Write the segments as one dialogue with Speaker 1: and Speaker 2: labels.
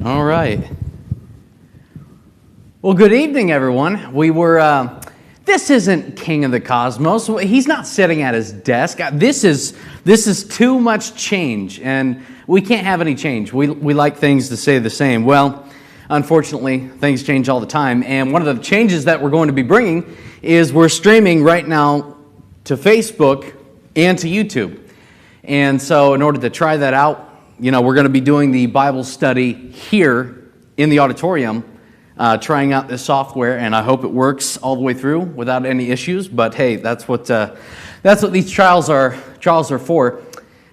Speaker 1: All right. Well, good evening, everyone. This isn't King of the Cosmos. He's not sitting at his desk. This is too much change, and we can't have any change. We like things to stay the same. Well, unfortunately, things change all the time, and one of the changes that we're going to be bringing is we're streaming right now to Facebook and to YouTube. And so in order to try that out, we're going to be doing the Bible study here in the auditorium, trying out this software, and I hope it works all the way through without any issues. But hey, that's what these trials are for.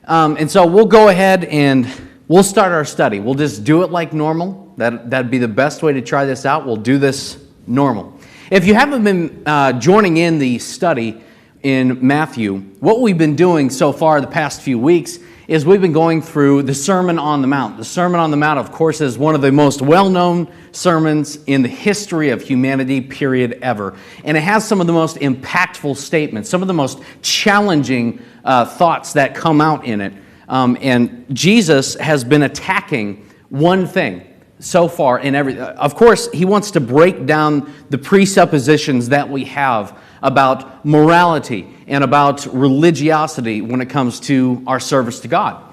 Speaker 1: And so we'll go ahead and we'll start our study. We'll just do it like normal. That'd be the best way to try this out. We'll do this normal. If you haven't been joining in the study in Matthew, what we've been doing so far the past few weeks is we've been going through the Sermon on the Mount. The Sermon on the Mount, of course, is one of the most well-known sermons in the history of humanity, period, ever. And it has some of the most impactful statements, some of the most challenging thoughts that come out in it. And Jesus has been attacking one thing so far in of course, he wants to break down the presuppositions that we have about morality and about religiosity when it comes to our service to God.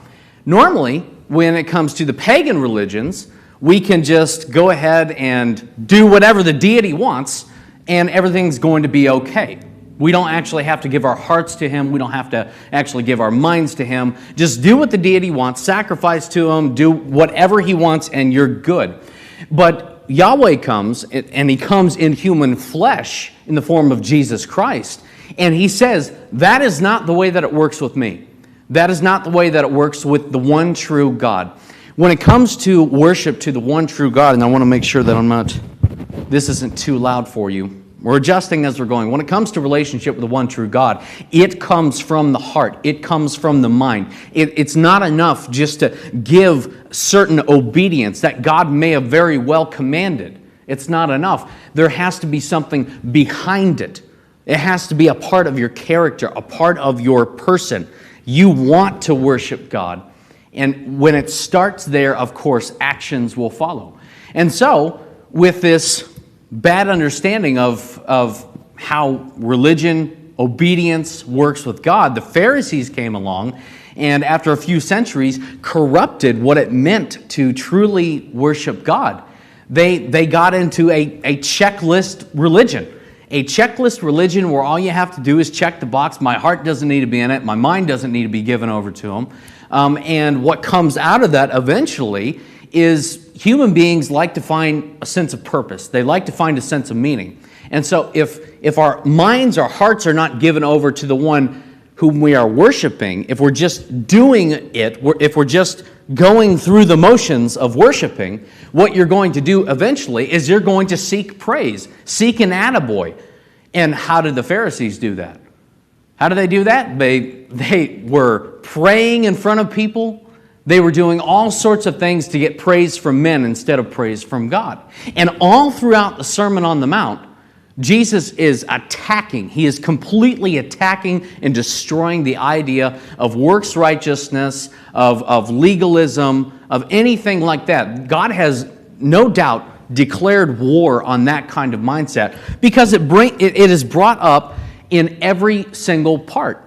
Speaker 1: Normally, when it comes to the pagan religions, we can just go ahead and do whatever the deity wants, and everything's going to be okay. We don't actually have to give our hearts to him. We don't have to actually give our minds to him. Just do what the deity wants, sacrifice to him, do whatever he wants, and you're good. But Yahweh comes, and he comes in human flesh in the form of Jesus Christ. And he says, that is not the way that it works with me. That is not the way that it works with the one true God. When it comes to worship to the one true God, and I want to make sure that this isn't too loud for you. We're adjusting as we're going. When it comes to relationship with the one true God, it comes from the heart. It comes from the mind. It's not enough just to give certain obedience that God may have very well commanded. It's not enough. There has to be something behind it. It has to be a part of your character, a part of your person. You want to worship God. And when it starts there, of course, actions will follow. And so, with this bad understanding of how religion, obedience works with God, the Pharisees came along and after a few centuries corrupted what it meant to truly worship God. They got into a checklist religion. A checklist religion where all you have to do is check the box. My heart doesn't need to be in it. My mind doesn't need to be given over to him. And what comes out of that eventually is human beings like to find a sense of purpose. They like to find a sense of meaning. And so if our minds, our hearts are not given over to the one whom we are worshiping, if we're just doing it, if we're just going through the motions of worshiping, what you're going to do eventually is you're going to seek praise, seek an attaboy. And how did the Pharisees do that? How did they do that? They were praying in front of people. They were doing all sorts of things to get praise from men instead of praise from God. And all throughout the Sermon on the Mount, Jesus is attacking. He is completely attacking and destroying the idea of works righteousness, of legalism, of anything like that. God has no doubt declared war on that kind of mindset because it is brought up in every single part.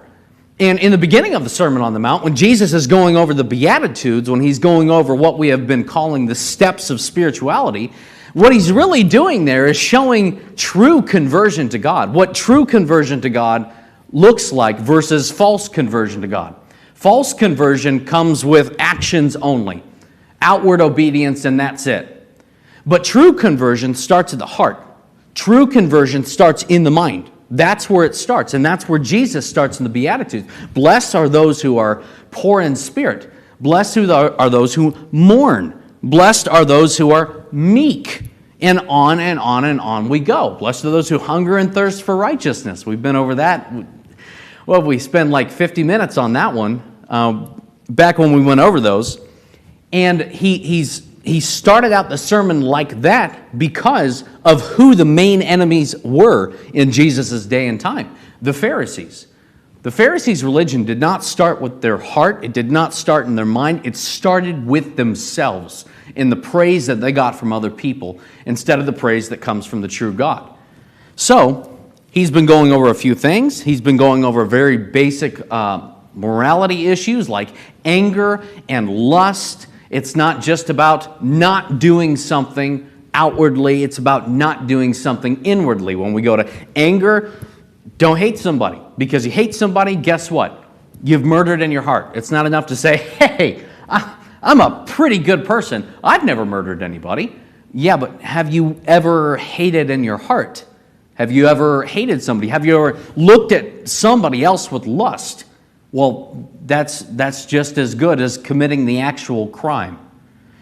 Speaker 1: And in the beginning of the Sermon on the Mount, when Jesus is going over the Beatitudes, when he's going over what we have been calling the steps of spirituality, what he's really doing there is showing true conversion to God, what true conversion to God looks like versus false conversion to God. False conversion comes with actions only, outward obedience, and that's it. But true conversion starts at the heart. True conversion starts in the mind. That's where it starts, and that's where Jesus starts in the Beatitudes. Blessed are those who are poor in spirit. Blessed are those who mourn. Blessed are those who are meek. And on and on and on we go. Blessed are those who hunger and thirst for righteousness. We've been over that. Well, we spent like 50 minutes on that one back when we went over those. And he started out the sermon like that because of who the main enemies were in Jesus' day and time, the Pharisees. The Pharisees' religion did not start with their heart. It did not start in their mind. It started with themselves. in the praise that they got from other people instead of the praise that comes from the true God. So, he's been going over a few things. He's been going over very basic morality issues like anger and lust. It's not just about not doing something outwardly, it's about not doing something inwardly. When we go to anger, don't hate somebody. Because you hate somebody, guess what? You've murdered in your heart. It's not enough to say, hey, I'm a pretty good person. I've never murdered anybody. Yeah, but have you ever hated in your heart? Have you ever hated somebody? Have you ever looked at somebody else with lust? Well, that's just as good as committing the actual crime.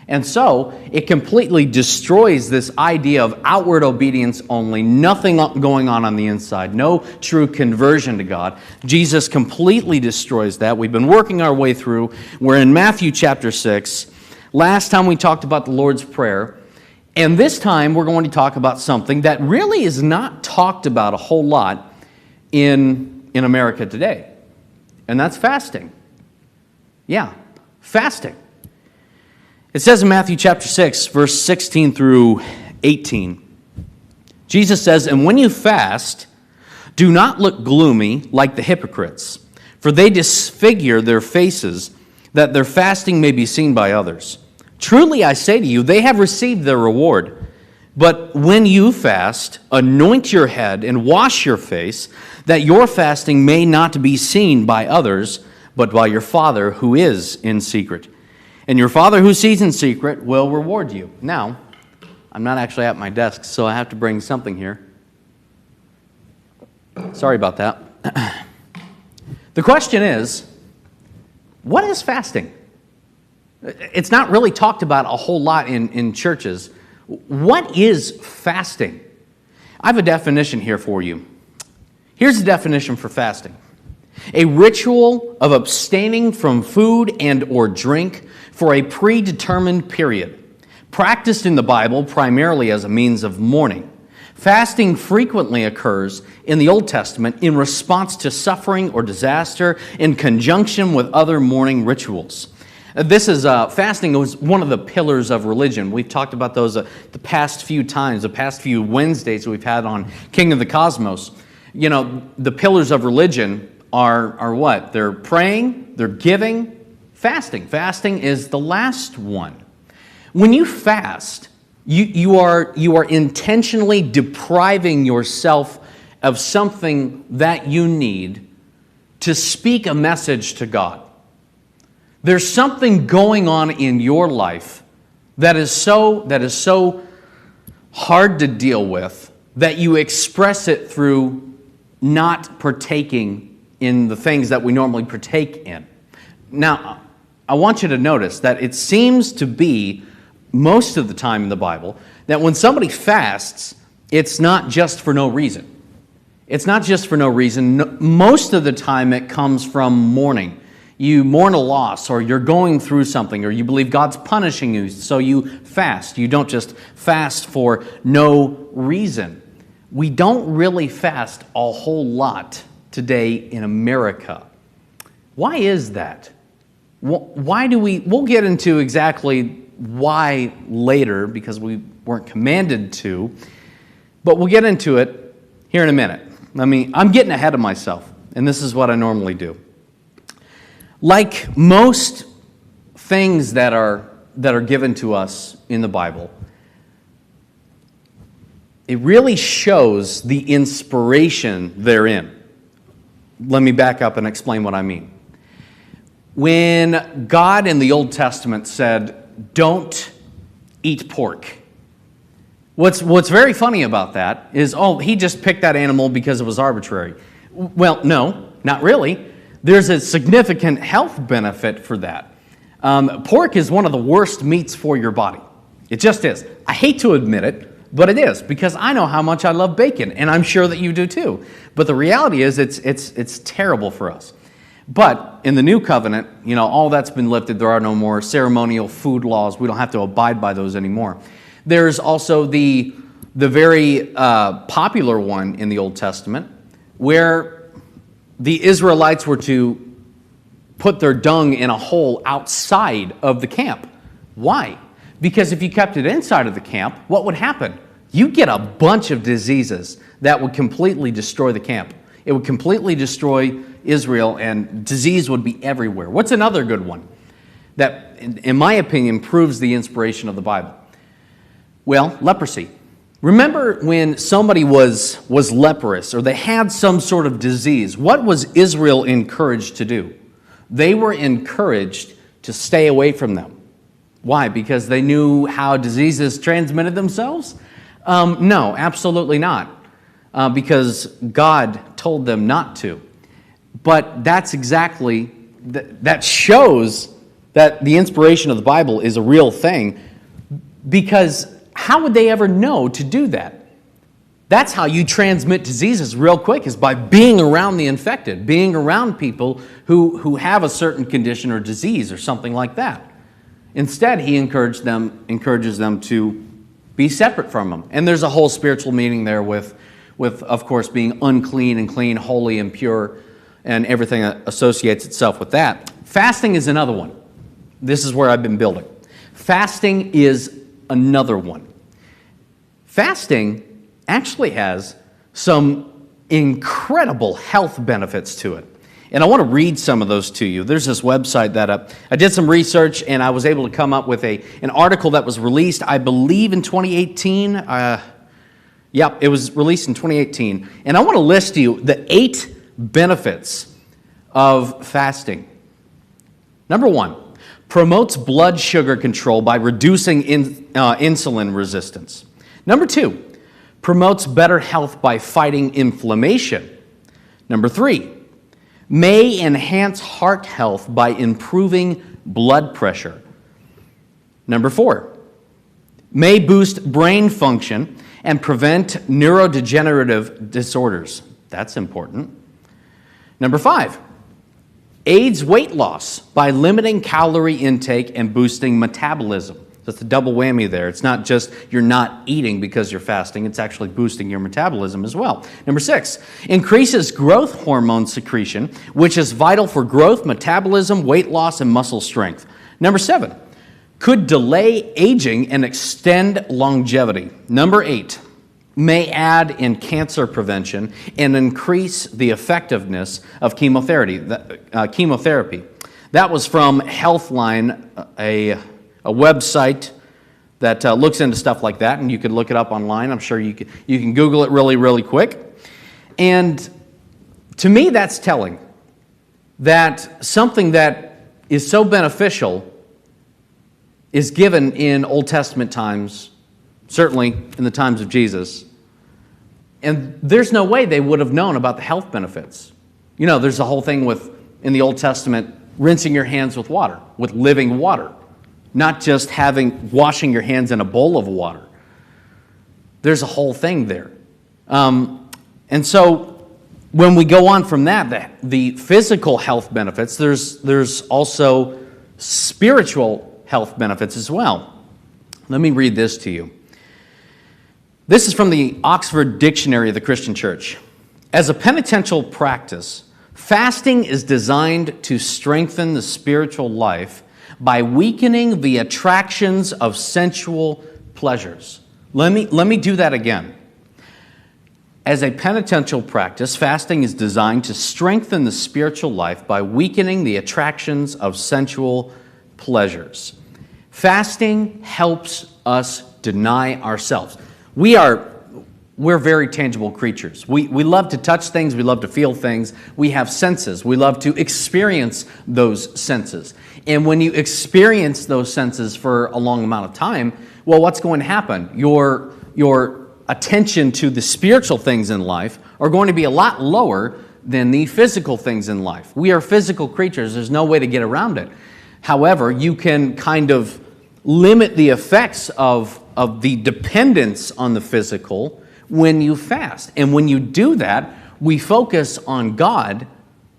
Speaker 1: And so, it completely destroys this idea of outward obedience only, nothing going on the inside, no true conversion to God. Jesus completely destroys that. We've been working our way through. We're in Matthew chapter 6. Last time we talked about the Lord's Prayer. And this time we're going to talk about something that really is not talked about a whole lot in America today. And that's fasting. Yeah, fasting. It says in Matthew chapter 6, verse 16 through 18, Jesus says, "And when you fast, do not look gloomy like the hypocrites, for they disfigure their faces, that their fasting may be seen by others. Truly I say to you, they have received their reward. But when you fast, anoint your head and wash your face, that your fasting may not be seen by others, but by your Father who is in secret. And your Father who sees in secret will reward you." Now, I'm not actually at my desk, so I have to bring something here. Sorry about that. The question is, what is fasting? It's not really talked about a whole lot in churches. What is fasting? I have a definition here for you. Here's the definition for fasting. A ritual of abstaining from food and or drink for a predetermined period, practiced in the Bible primarily as a means of mourning. Fasting frequently occurs in the Old Testament in response to suffering or disaster in conjunction with other mourning rituals. Fasting was one of the pillars of religion. We've talked about those the past few times, the past few Wednesdays we've had on King of the Cosmos. You know, the pillars of religion are what? They're praying, they're giving, fasting. Fasting is the last one. When you fast, you are intentionally depriving yourself of something that you need to speak a message to God. There's something going on in your life that is so hard to deal with that you express it through not partaking in the things that we normally partake in. Now, I want you to notice that it seems to be most of the time in the Bible that when somebody fasts, it's not just for no reason. It's not just for no reason. Most of the time it comes from mourning. You mourn a loss, or you're going through something, or you believe God's punishing you, so you fast. You don't just fast for no reason. We don't really fast a whole lot today in America. Why is that? Why do we'll get into exactly why later, because we weren't commanded to, but we'll get into it here in a minute. I'm getting ahead of myself, and this is what I normally do. Like most things that are given to us in the Bible, it really shows the inspiration therein. Let me back up and explain what I mean. When God in the Old Testament said, "Don't eat pork," what's very funny about that is, he just picked that animal because it was arbitrary. Well, no, not really. There's a significant health benefit for that. Pork is one of the worst meats for your body. It just is. I hate to admit it, but it is, because I know how much I love bacon, and I'm sure that you do too. But the reality is it's terrible for us. But in the new covenant, all that's been lifted. There are no more ceremonial food laws. We don't have to abide by those anymore. There's also the very popular one in the Old Testament, where the Israelites were to put their dung in a hole outside of the camp. Why? Because if you kept it inside of the camp, what would happen? You'd get a bunch of diseases that would completely destroy the camp. It would completely destroy Israel, and disease would be everywhere. What's another good one that, in my opinion, proves the inspiration of the Bible? Well, leprosy. Remember when somebody was leprous or they had some sort of disease, what was Israel encouraged to do? They were encouraged to stay away from them. Why? Because they knew how diseases transmitted themselves? No, absolutely not. Because God told them not to. But that's exactly, that shows that the inspiration of the Bible is a real thing, because how would they ever know to do that? That's how you transmit diseases real quick, is by being around the infected, being around people who have a certain condition or disease or something like that. Instead, he encourages them to be separate from them. And there's a whole spiritual meaning there with of course, being unclean and clean, holy and pure, and everything that associates itself with that. Fasting is another one. This is where I've been building. Fasting is another one. Fasting actually has some incredible health benefits to it. And I want to read some of those to you. There's this website that I did some research, and I was able to come up with an article that was released, I believe, in 2018. Yep, it was released in 2018. And I want to list to you the 8 benefits of fasting. Number 1, promotes blood sugar control by reducing insulin resistance. Number 2, promotes better health by fighting inflammation. Number 3, may enhance heart health by improving blood pressure. Number 4, may boost brain function and prevent neurodegenerative disorders. That's important. Number 5, aids weight loss by limiting calorie intake and boosting metabolism. That's a double whammy there. It's not just you're not eating because you're fasting, it's actually boosting your metabolism as well. Number 6, increases growth hormone secretion, which is vital for growth, metabolism, weight loss, and muscle strength. Number 7, could delay aging and extend longevity. Number 8, may add in cancer prevention and increase the effectiveness of chemotherapy. That was from Healthline, a website that looks into stuff like that, and you could look it up online. I'm sure you can Google it really, really quick. And to me, that's telling that something that is so beneficial is given in Old Testament times, certainly in the times of Jesus. And there's no way they would have known about the health benefits. You know, there's the whole thing in the Old Testament, rinsing your hands with water, with living water, not just washing your hands in a bowl of water. There's a whole thing there. And so when we go on from that, the physical health benefits, there's also spiritual health benefits as well. Let me read this to you. This is from the Oxford Dictionary of the Christian Church. As a penitential practice, fasting is designed to strengthen the spiritual life by weakening the attractions of sensual pleasures. Let me do that again. As a penitential practice, fasting is designed to strengthen the spiritual life by weakening the attractions of sensual pleasures. Fasting helps us deny ourselves. We're very tangible creatures. We love to touch things. We love to feel things. We have senses. We love to experience those senses. And when you experience those senses for a long amount of time, well, what's going to happen? Your attention to the spiritual things in life are going to be a lot lower than the physical things in life. We are physical creatures. There's no way to get around it. However, you can kind of limit the effects of the dependence on the physical when you fast. And when you do that, we focus on God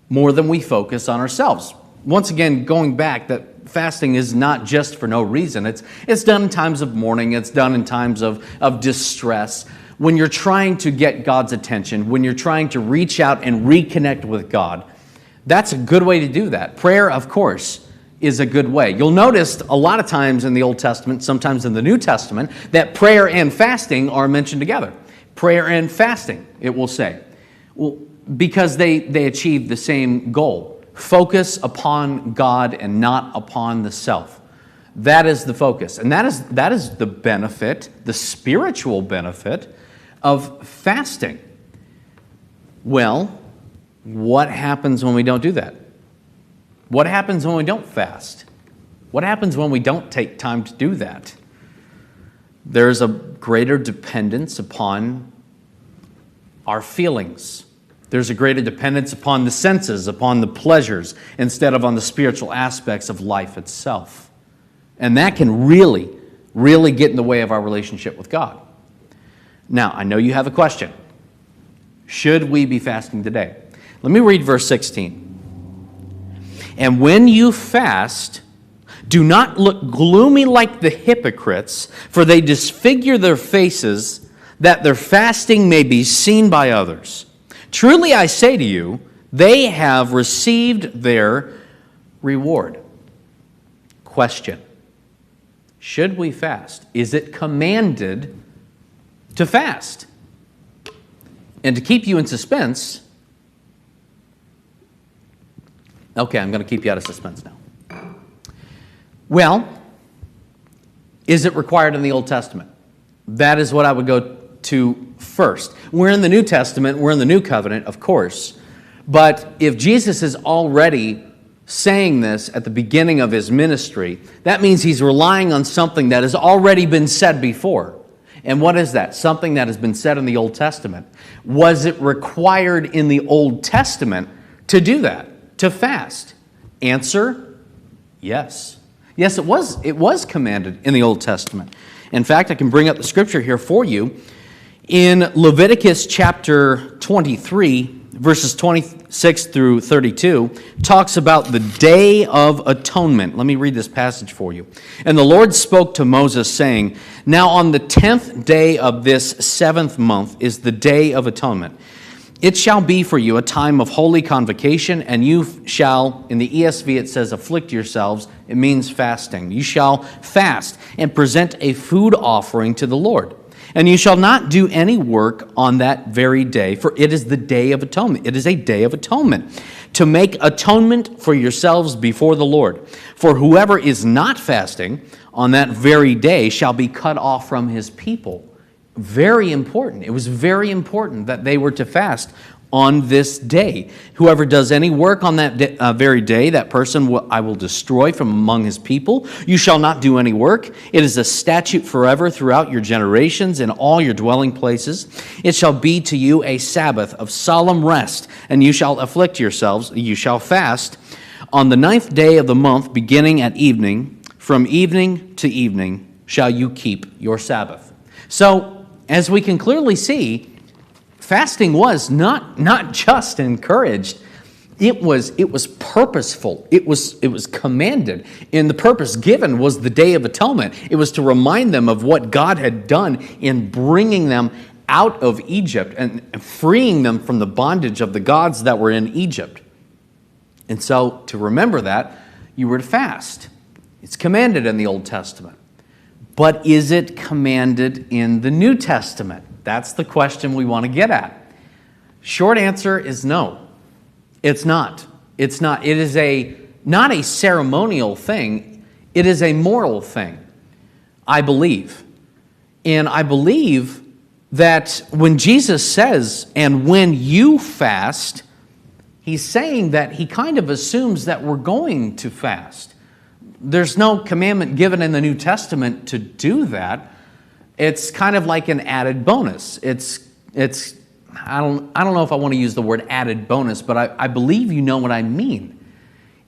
Speaker 1: more than we focus on ourselves. Once again, going back, that fasting is not just for no reason. It's done in times of mourning. It's done in times of distress. When you're trying to get God's attention, when you're trying to reach out and reconnect with God, that's a good way to do that. Prayer, of course, is a good way. You'll notice a lot of times in the Old Testament, sometimes in the New Testament, that prayer and fasting are mentioned together. Prayer and fasting, it will say. Well, because they achieve the same goal. Focus upon God and not upon the self. That is the focus. And that is the benefit, the spiritual benefit of fasting. Well, what happens when we don't do that? What happens when we don't fast? What happens when we don't take time to do that? There's a greater dependence upon our feelings. There's a greater dependence upon the senses, upon the pleasures, instead of on the spiritual aspects of life itself. And that can really, really get in the way of our relationship with God. Now, I know you have a question. Should we be fasting today? Let me read verse 16. And when you fast, do not look gloomy like the hypocrites, for they disfigure their faces, that their fasting may be seen by others. Truly I say to you, they have received their reward. Question. Should we fast? Is it commanded to fast? And to keep you in suspense, okay, I'm going to keep you out of suspense now. Well, is it required in the Old Testament? That is what I would go to first. We're in the New Testament, we're in the New Covenant, of course. But if Jesus is already saying this at the beginning of his ministry, that means he's relying on something that has already been said before. And what is that? Something that has been said in the Old Testament. Was it required in the Old Testament to do that, to fast? Answer, yes. Yes, it was commanded in the Old Testament. In fact, I can bring up the scripture here for you. In Leviticus chapter 23, verses 26 through 32, talks about the Day of Atonement. Let me read this passage for you. And the Lord spoke to Moses, saying, Now on the 10th day of this 7th month is the Day of Atonement. It shall be for you a time of holy convocation, and you shall, in the ESV it says, afflict yourselves. It means fasting. You shall fast and present a food offering to the Lord. And you shall not do any work on that very day, for it is the Day of Atonement. It is a day of atonement, to make atonement for yourselves before the Lord. For whoever is not fasting on that very day shall be cut off from his people. Very important. It was very important that they were to fast on this day. Whoever does any work on that very day, that person I will destroy from among his people. You shall not do any work. It is a statute forever throughout your generations in all your dwelling places. It shall be to you a Sabbath of solemn rest, and you shall afflict yourselves. You shall fast on the 9th day of the month, beginning at evening. From evening to evening shall you keep your Sabbath. So, as we can clearly see, fasting was not just encouraged, it was purposeful. It was commanded. And the purpose given was the Day of Atonement. It was to remind them of what God had done in bringing them out of Egypt and freeing them from the bondage of the gods that were in Egypt. And so to remember that, you were to fast. It's commanded in the Old Testament. But is it commanded in the New Testament? That's the question we want to get at. Short answer is no. It's not. It's not. It is not a ceremonial thing. It is a moral thing, I believe. And I believe that when Jesus says, and when you fast, he's saying that he kind of assumes that we're going to fast. There's no commandment given in the New Testament to do that. It's kind of like an added bonus. I don't know if I want to use the word added bonus, but I believe you know what I mean.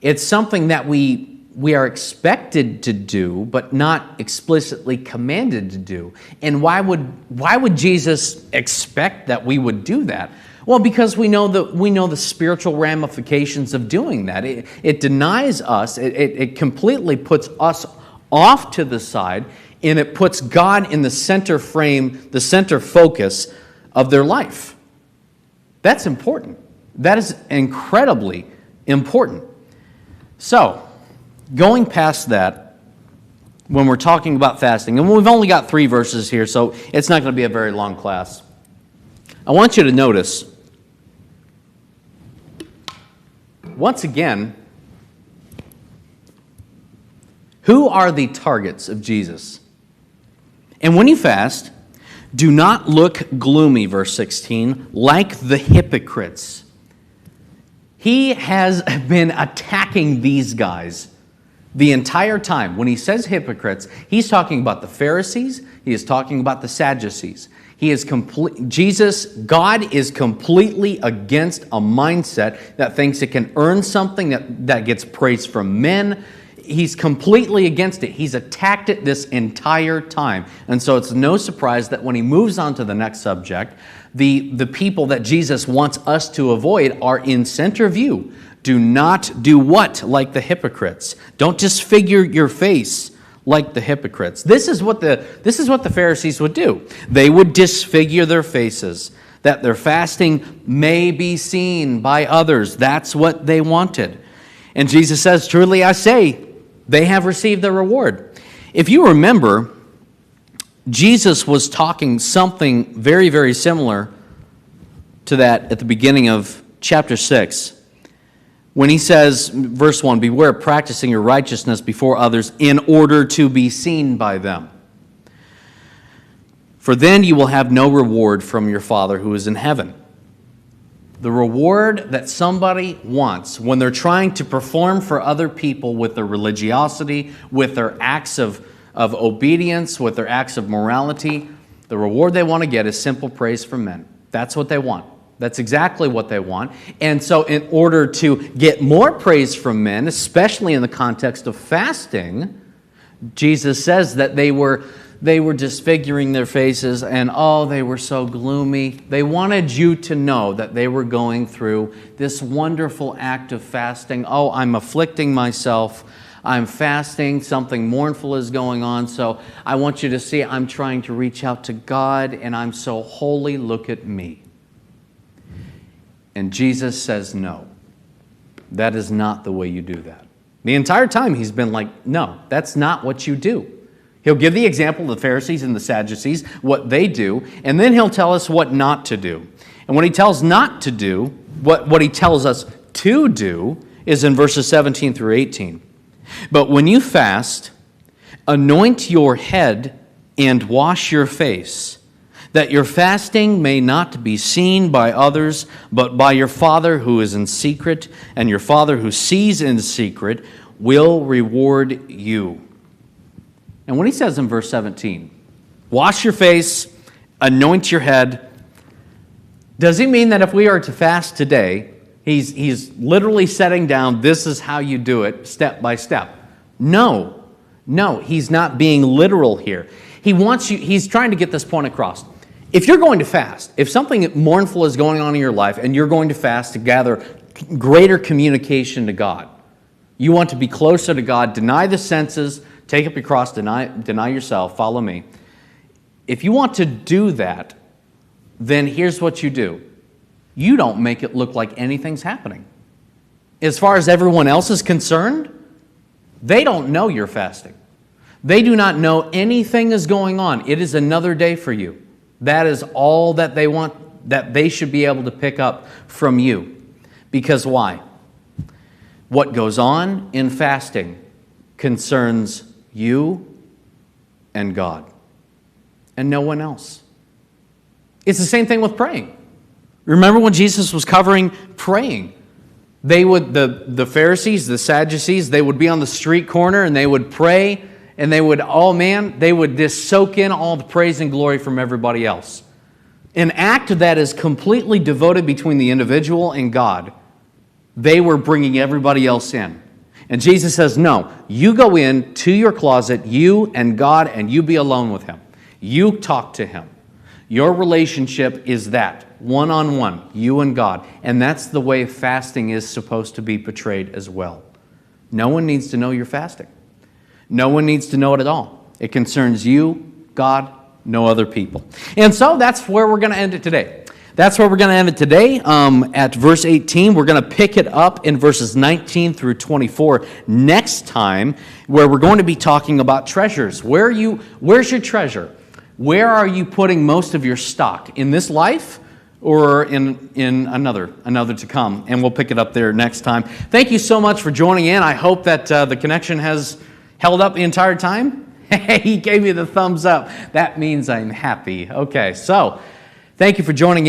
Speaker 1: It's something that we are expected to do, but not explicitly commanded to do. And why would Jesus expect that we would do that? Well, because we know the spiritual ramifications of doing that. It denies us. It completely puts us off to the side, and it puts God in the center frame, the center focus of their life. That's important. That is incredibly important. So, going past that, when we're talking about fasting, and we've only got 3 verses here, so it's not going to be a very long class. I want you to notice, once again, who are the targets of Jesus? And when you fast, do not look gloomy, verse 16, like the hypocrites. He has been attacking these guys the entire time. When he says hypocrites, he's talking about the Pharisees, he is talking about the Sadducees. God is completely against a mindset that thinks it can earn something that gets praise from men. He's completely against it. He's attacked it this entire time. And so it's no surprise that when he moves on to the next subject, the people that Jesus wants us to avoid are in center view. Do not do what? Like the hypocrites. Don't disfigure your face like the hypocrites. This is what the Pharisees would do. They would disfigure their faces, that their fasting may be seen by others. That's what they wanted. And Jesus says, truly I say, they have received their reward. If you remember, Jesus was talking something very, very similar to that at the beginning of chapter 6. When he says, verse 1, beware of practicing your righteousness before others in order to be seen by them. For then you will have no reward from your Father who is in heaven. The reward that somebody wants when they're trying to perform for other people with their religiosity, with their acts of obedience, with their acts of morality, the reward they want to get is simple praise from men. That's what they want. That's exactly what they want. And so in order to get more praise from men, especially in the context of fasting, Jesus says that they were disfiguring their faces and, they were so gloomy. They wanted you to know that they were going through this wonderful act of fasting. Oh, I'm afflicting myself. I'm fasting. Something mournful is going on. So I want you to see I'm trying to reach out to God and I'm so holy. Look at me. And Jesus says, no, that is not the way you do that. The entire time he's been like, no, that's not what you do. He'll give the example of the Pharisees and the Sadducees, what they do, and then he'll tell us what not to do. And what he tells not to do, what he tells us to do, is in verses 17 through 18. But when you fast, anoint your head and wash your face, that your fasting may not be seen by others, but by your Father who is in secret, and your Father who sees in secret will reward you. And when he says in verse 17, wash your face, anoint your head, does he mean that if we are to fast today, he's literally setting down, this is how you do it, step by step? No, he's not being literal here. He's trying to get this point across. If you're going to fast, if something mournful is going on in your life and you're going to fast to gather greater communication to God, you want to be closer to God, deny the senses, take up your cross, deny yourself, follow me. If you want to do that, then here's what you do. You don't make it look like anything's happening. As far as everyone else is concerned, they don't know you're fasting. They do not know anything is going on. It is another day for you. That is all that they want, that they should be able to pick up from you. Because why? What goes on in fasting concerns you and God and no one else. It's the same thing with praying. Remember when Jesus was covering praying? The Pharisees, the Sadducees, they would be on the street corner and they would pray. And they would, they would just soak in all the praise and glory from everybody else. An act that is completely devoted between the individual and God. They were bringing everybody else in. And Jesus says, no, you go in to your closet, you and God, and you be alone with Him. You talk to Him. Your relationship is that, one-on-one, you and God. And that's the way fasting is supposed to be portrayed as well. No one needs to know you're fasting. No one needs to know it at all. It concerns you, God, no other people. And so that's where we're going to end it today. that's where we're going to end it today at verse 18. We're going to pick it up in verses 19 through 24 next time, where we're going to be talking about treasures. Where's your treasure? Where are you putting most of your stock? In this life or in another to come? And we'll pick it up there next time. Thank you so much for joining in. I hope that the connection has held up the entire time. He gave me the thumbs up. That means I'm happy. Okay, so thank you for joining in.